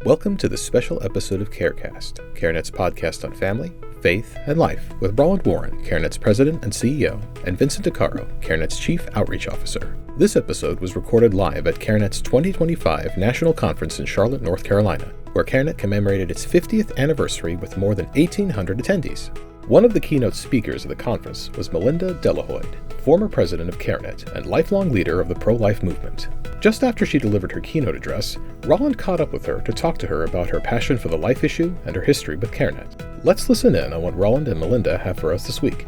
Welcome to this special episode of CareCast, CareNet's podcast on family, faith, and life, with Roland Warren, CareNet's president and CEO, and Vincent DeCaro, CareNet's chief outreach officer. This episode was recorded live at CareNet's 2025 National Conference in Charlotte, North Carolina, where CareNet commemorated its 50th anniversary with more than 1,800 attendees. One of the keynote speakers of the conference was Melinda Delahoyde, former president of CareNet and lifelong leader of the pro-life movement. Just after she delivered her keynote address, Roland caught up with her to talk to her about her passion for the life issue and her history with CareNet. Let's listen in on what Roland and Melinda have for us this week.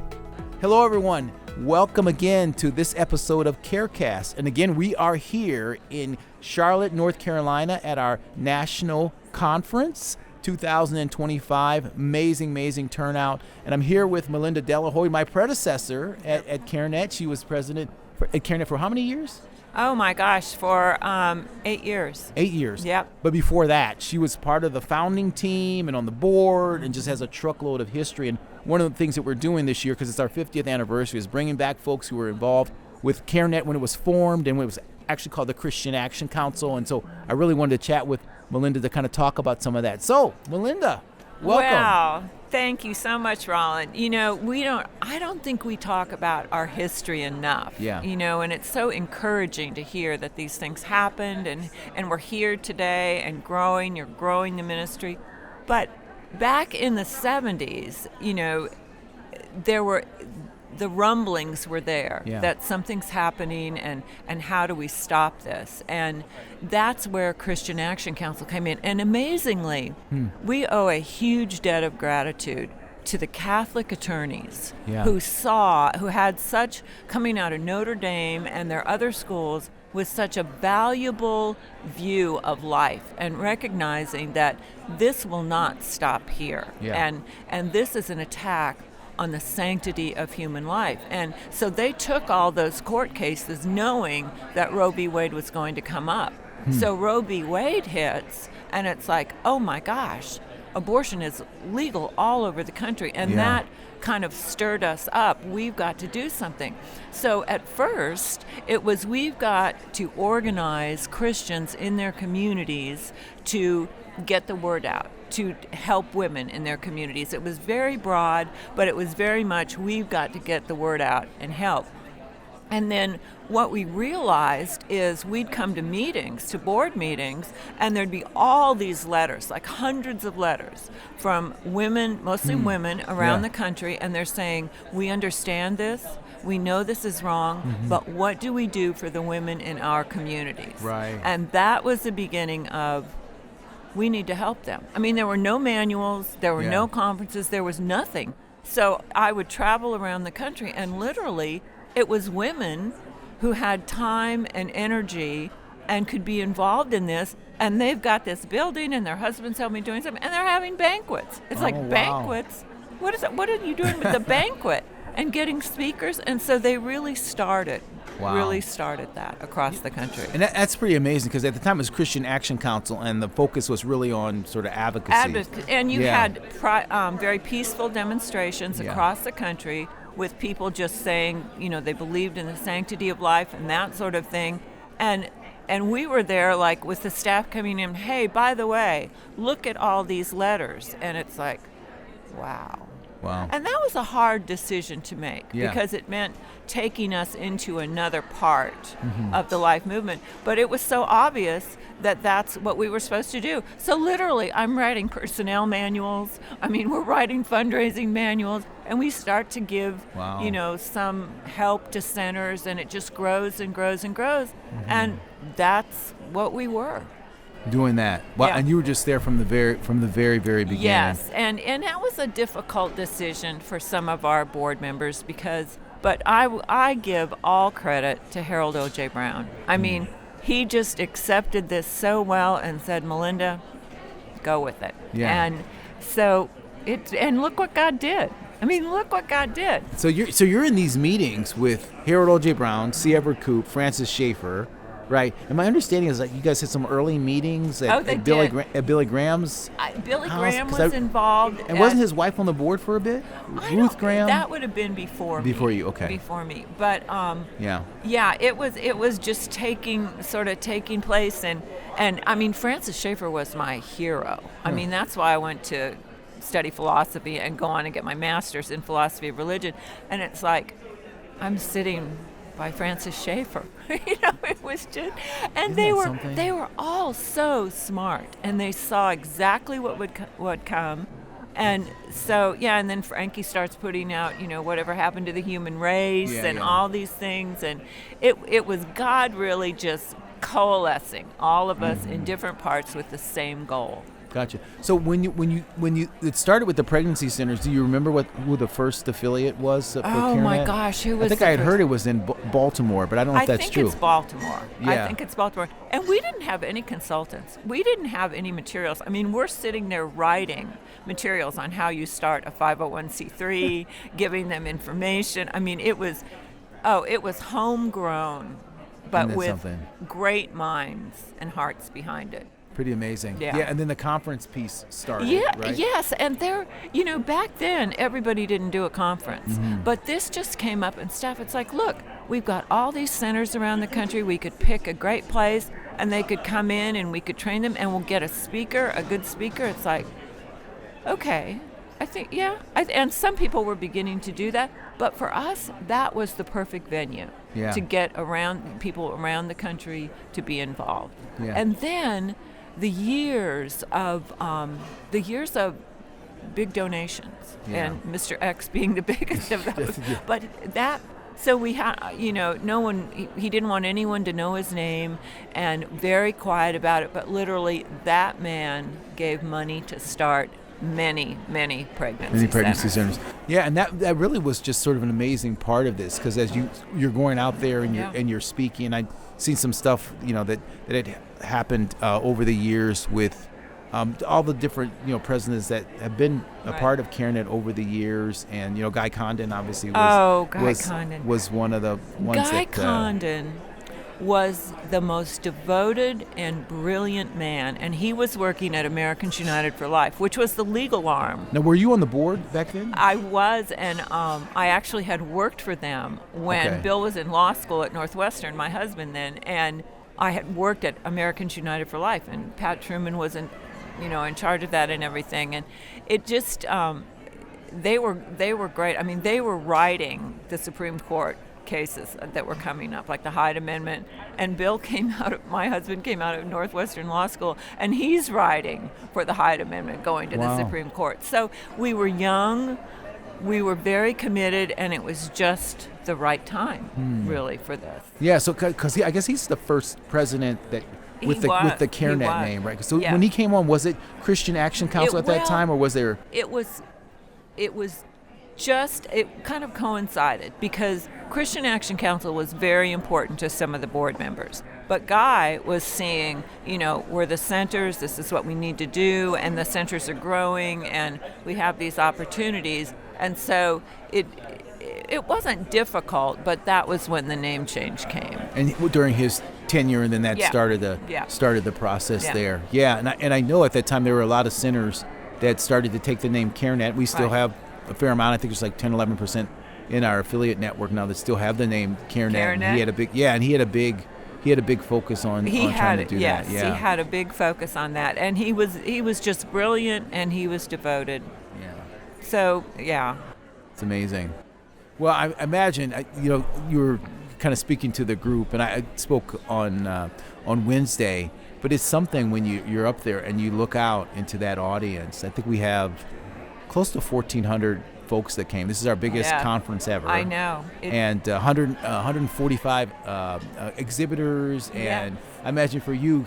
Hello, everyone. Welcome again to this episode of CareCast. And again, we are here in Charlotte, North Carolina at our national conference, 2025. Amazing turnout. And I'm here with Melinda Delahoyde, my predecessor at CareNet. She was president at CareNet for how many years? Oh my gosh, for 8 years. 8 years. Yep. But before that, she was part of the founding team and on the board and just has a truckload of history. And one of the things that we're doing this year, because it's our 50th anniversary, is bringing back folks who were involved with CareNet when it was formed and when it was actually called the Christian Action Council. And so I really wanted to chat with Melinda to kind of talk about some of that. So, Melinda, welcome. Wow. Thank you so much, Roland. You know, I don't think we talk about our history enough. Yeah. You know, and it's so encouraging to hear that these things happened and we're here today and growing. You're growing the ministry. But back in the 70s, you know, the rumblings were there that something's happening and how do we stop this? And that's where Christian Action Council came in. And amazingly, we owe a huge debt of gratitude to the Catholic attorneys who had such, coming out of Notre Dame and their other schools, with such a valuable view of life and recognizing that this will not stop here. Yeah. And this is an attack on the sanctity of human life. And so they took all those court cases knowing that Roe v. Wade was going to come up. So Roe v. Wade hits, and it's like, oh my gosh, abortion is legal all over the country. And that kind of stirred us up. We've got to do something. So at first, it was we've got to organize Christians in their communities to get the word out, to help women in their communities. It was very broad, but it was very much we've got to get the word out and help. And then what we realized is we'd come to meetings, to board meetings, and there'd be all these letters, like hundreds of letters from women, mostly women around the country, and they're saying, we understand this, we know this is wrong, but what do we do for the women in our communities? Right. And that was the beginning of, we need to help them. I mean, there were no manuals, there were no conferences, there was nothing. So I would travel around the country, and literally it was women who had time and energy and could be involved in this, and they've got this building and their husbands help me doing something, and they're having banquets. It's banquets? What is it? What are you doing with the banquet? And getting speakers, and so they really started that across the country. And that's pretty amazing, because at the time it was Christian Action Council, and the focus was really on sort of advocacy. And you had very peaceful demonstrations across the country with people just saying, you know, they believed in the sanctity of life and that sort of thing. And we were there, like, with the staff coming in, hey, by the way, look at all these letters. And it's like, wow. And that was a hard decision to make because it meant taking us into another part of the life movement. But it was so obvious that that's what we were supposed to do. So literally, I'm writing personnel manuals. I mean, we're writing fundraising manuals, and we start to give, you know, some help to centers, and it just grows and grows and grows. And that's what we were. Doing that. Well, and you were just there from the very beginning. Yes, and that was a difficult decision for some of our board members but I give all credit to Harold O.J. Brown. I mean, he just accepted this so well and said, Melinda, go with it. Yeah. And so and look what God did. I mean, look what God did. So you're in these meetings with Harold O.J. Brown, C. Everett Koop, Francis Schaeffer, Right. And my understanding is that you guys had some early meetings at, they at Billy did. At Billy Graham's Billy house, Graham 'cause was involved. And wasn't his wife on the board for a bit? Ruth Graham? That would have been before me. Before you, okay. Before me. But Yeah. yeah, it was just taking place, and I mean, Francis Schaeffer was my hero. I mean, that's why I went to study philosophy and go on and get my master's in philosophy of religion. And it's like I'm sitting by Francis Schaeffer. It was just, and they were all so smart, and they saw exactly what would come. And so, and then Frankie starts putting out, whatever happened to the human race and all these things. And it was God really just coalescing all of us in different parts with the same goal. Gotcha. So when you it started with the pregnancy centers, do you remember who the first affiliate was for CareNet? Oh my gosh, who was? I think I had heard it was in Baltimore, but I don't know if that's true. I think it's Baltimore. Yeah. I think it's Baltimore. And we didn't have any consultants. We didn't have any materials. I mean, we're sitting there writing materials on how you start a 501c3, giving them information. I mean, it was homegrown, but with something? Great minds and hearts behind it. Pretty amazing. Yeah. And then the conference piece started, right? Yes, and there, back then, everybody didn't do a conference. But this just came up and stuff. It's like, look, we've got all these centers around the country. We could pick a great place, and they could come in, and we could train them, and we'll get a good speaker. It's like, okay, I think, and some people were beginning to do that. But for us, that was the perfect venue to get people around the country to be involved. Yeah. And then the years of big donations, and Mr. X being the biggest of those. But so we had, no one, he didn't want anyone to know his name, and very quiet about it. But literally, that man gave money to start many pregnancy centers. Yeah, and that really was just sort of an amazing part of this, because as you're going out there and you're speaking, and I've seen some stuff that had happened over the years with all the different was that have been a part of CareNet over the years, and Guy Condon obviously was one of the ones. Guy Condon was the most devoted and brilliant man, and he was working at Americans United for Life, which was the legal arm. Now, were you on the board back then? I was, and I actually had worked for them when Bill was in law school at Northwestern, my husband then, and I had worked at Americans United for Life, and Pat Truman was in charge of that and everything, and it just they were great. I mean, they were writing the Supreme Court cases that were coming up, like the Hyde Amendment, and my husband came out of Northwestern Law School, and he's writing for the Hyde Amendment going to the Supreme Court. So we were young, we were very committed, and it was just the right time, really, for this. Yeah, so because I guess he's the first president that with the CareNet name, right? So when he came on, was it Christian Action Council at that time, or was there? It was just, it kind of coincided, because Christian Action Council was very important to some of the board members. But Guy was seeing, we're the centers, this is what we need to do, and the centers are growing, and we have these opportunities. And so it wasn't difficult, but that was when the name change came. And during his tenure, and then that started the process there. Yeah, and I know at that time there were a lot of centers that started to take the name CareNet. We still have a fair amount. I think it's like 10-11% in our affiliate network now that still have the name CareNet. And he had a big focus on trying to do that. He had a big focus on that, and he was just brilliant, and he was devoted. Yeah. So it's amazing. Well, I imagine you were kind of speaking to the group, and I spoke on Wednesday. But it's something when you're up there and you look out into that audience. I think we have close to 1,400 folks that came. This is our biggest conference ever. I know. And 145 exhibitors, and I imagine for you,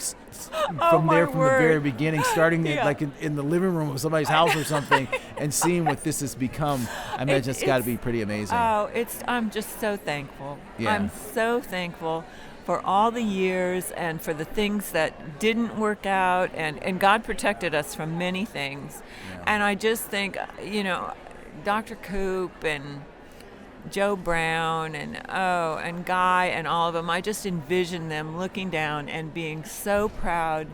from the very beginning, starting like in the living room of somebody's house or something, and seeing what this has become, I imagine it's got to be pretty amazing. I'm just so thankful. Yeah. I'm so thankful for all the years and for the things that didn't work out, and God protected us from many things. Yeah. And I just think, Dr. Coop and Joe Brown and Guy and all of them, I just envision them looking down and being so proud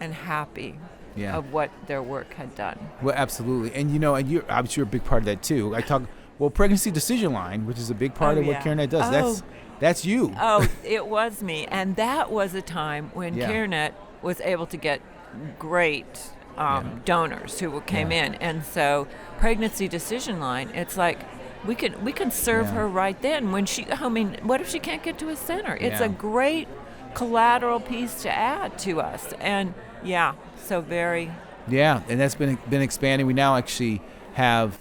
and happy of what their work had done. Well, absolutely. And you're a big part of that too. Pregnancy Decision Line, which is a big part of what CareNet does. That's you. Oh, it was me. And that was a time when CareNet was able to get great donors who came in. And so Pregnancy Decision Line, it's like we can serve her right then when what if she can't get to a center? It's a great collateral piece to add to us. And so very. Yeah, and that's been expanding. We now actually have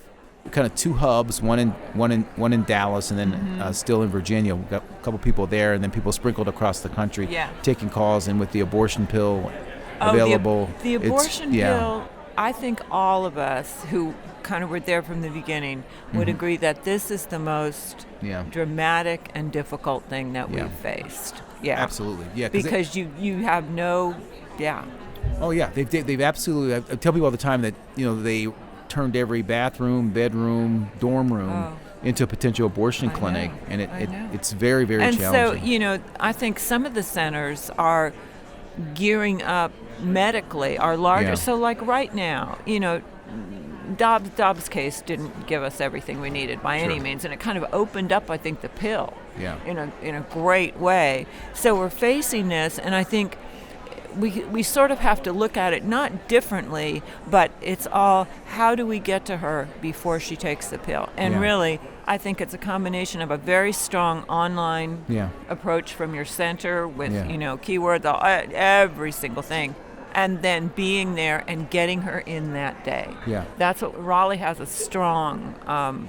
kind of two hubs, one in Dallas, and then still in Virginia. We've got a couple people there, and then people sprinkled across the country taking calls. And with the abortion pill available, the abortion pill, I think all of us who kind of were there from the beginning would agree that this is the most dramatic and difficult thing that we've faced. Yeah, absolutely. Yeah, because you have no. Oh yeah, they've absolutely. I tell people all the time that they turned every bathroom, bedroom, dorm room into a potential abortion clinic, and it's very, very challenging. And so, I think some of the centers are gearing up medically, are larger. Yeah. So like right now, Dobbs' case didn't give us everything we needed by any means, and it kind of opened up, I think, the pill in a great way. So we're facing this, and I think we sort of have to look at it not differently, but it's all how do we get to her before she takes the pill? And really, I think it's a combination of a very strong online approach from your center with keywords, every single thing, and then being there and getting her in that day. Yeah, that's what Raleigh has, a strong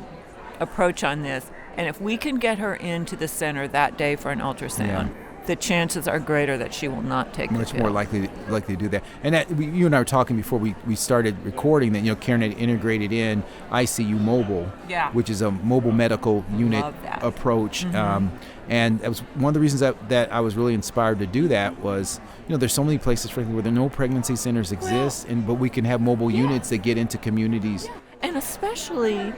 approach on this. And if we can get her into the center that day for an ultrasound, the chances are greater that she will not take the pill. Much more likely to do that. And you and I were talking before we started recording that CareNet integrated in ICU Mobile, which is a mobile medical unit approach. And that was one of the reasons that I was really inspired to do that was, there's so many places, frankly, where no pregnancy centers exist, but we can have mobile units that get into communities. And especially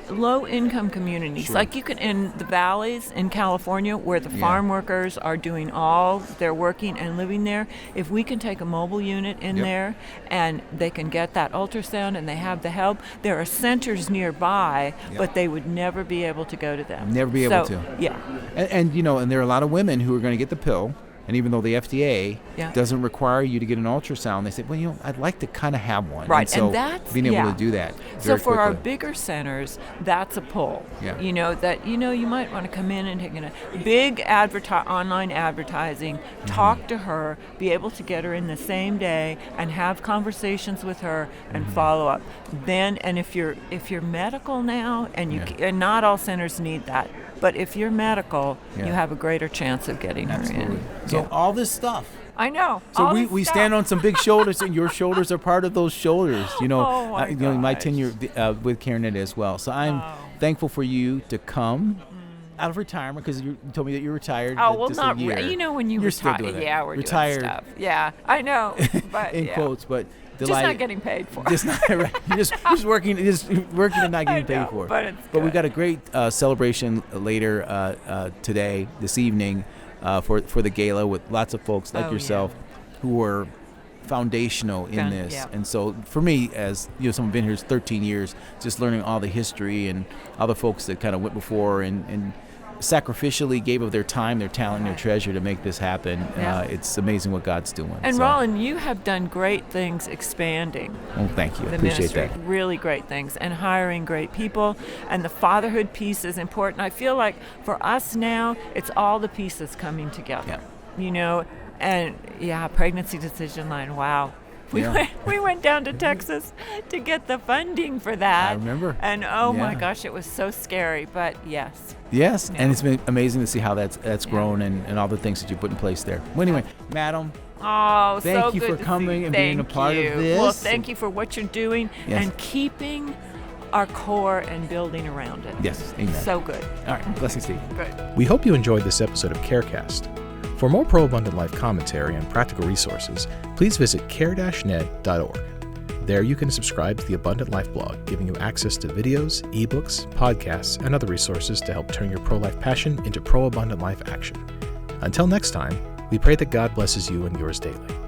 low-income communities. Like you can, in the valleys in California where the farm workers are doing all their working and living there, if we can take a mobile unit in there and they can get that ultrasound and they have the help, there are centers nearby, but they would never be able to go to them. Never be able to. Yeah. And there are a lot of women who are going to get the pill. And even though the FDA doesn't require you to get an ultrasound, they say, I'd like to kind of have one. Right, and that's being able to do that. So for our bigger centers, that's a pull. Yeah. You might want to come in and take a big online advertising, talk to her, be able to get her in the same day, and have conversations with her and follow up. Then, and if you're medical now, and not all centers need that. But if you're medical, you have a greater chance of getting her in. So all this stuff. I know. So we stand on some big shoulders, and your shoulders are part of those shoulders. My tenure with CareNet as well. So I'm thankful for you to come out of retirement, because you told me that you're retired. Oh, well, not a year. when you retire. Yeah, we're retired. Doing stuff. Yeah, I know. But in quotes, but. Just not getting paid for. Just not right. just working and not getting paid for. But we got a great celebration later this evening for the gala with lots of folks like yourself who were foundational in this. Yeah. And so for me, as someone been here 13 years, just learning all the history and other folks that kind of went before and sacrificially gave of their time, their talent, and their treasure to make this happen. It's amazing what God's doing. And Roland, you have done great things expanding. Oh, thank you. I appreciate ministry. That. Really great things, and hiring great people. And the fatherhood piece is important. I feel like for us now, it's all the pieces coming together. Yeah. And Pregnancy Decision Line. Wow. We went down to Texas to get the funding for that. I remember. And my gosh, it was so scary, but yes. Yes, and it's been amazing to see how that's grown and all the things that you put in place there. Well, anyway, Madam, thank you for coming and being a part of this. Well, thank you for what you're doing and keeping our core and building around it. Yes, amen. So good. All right, blessings to you. Good. We hope you enjoyed this episode of CareCast. For more pro-abundant life commentary and practical resources, please visit care-net.org. There you can subscribe to the Abundant Life blog, giving you access to videos, ebooks, podcasts, and other resources to help turn your pro-life passion into pro-abundant life action. Until next time, we pray that God blesses you and yours daily.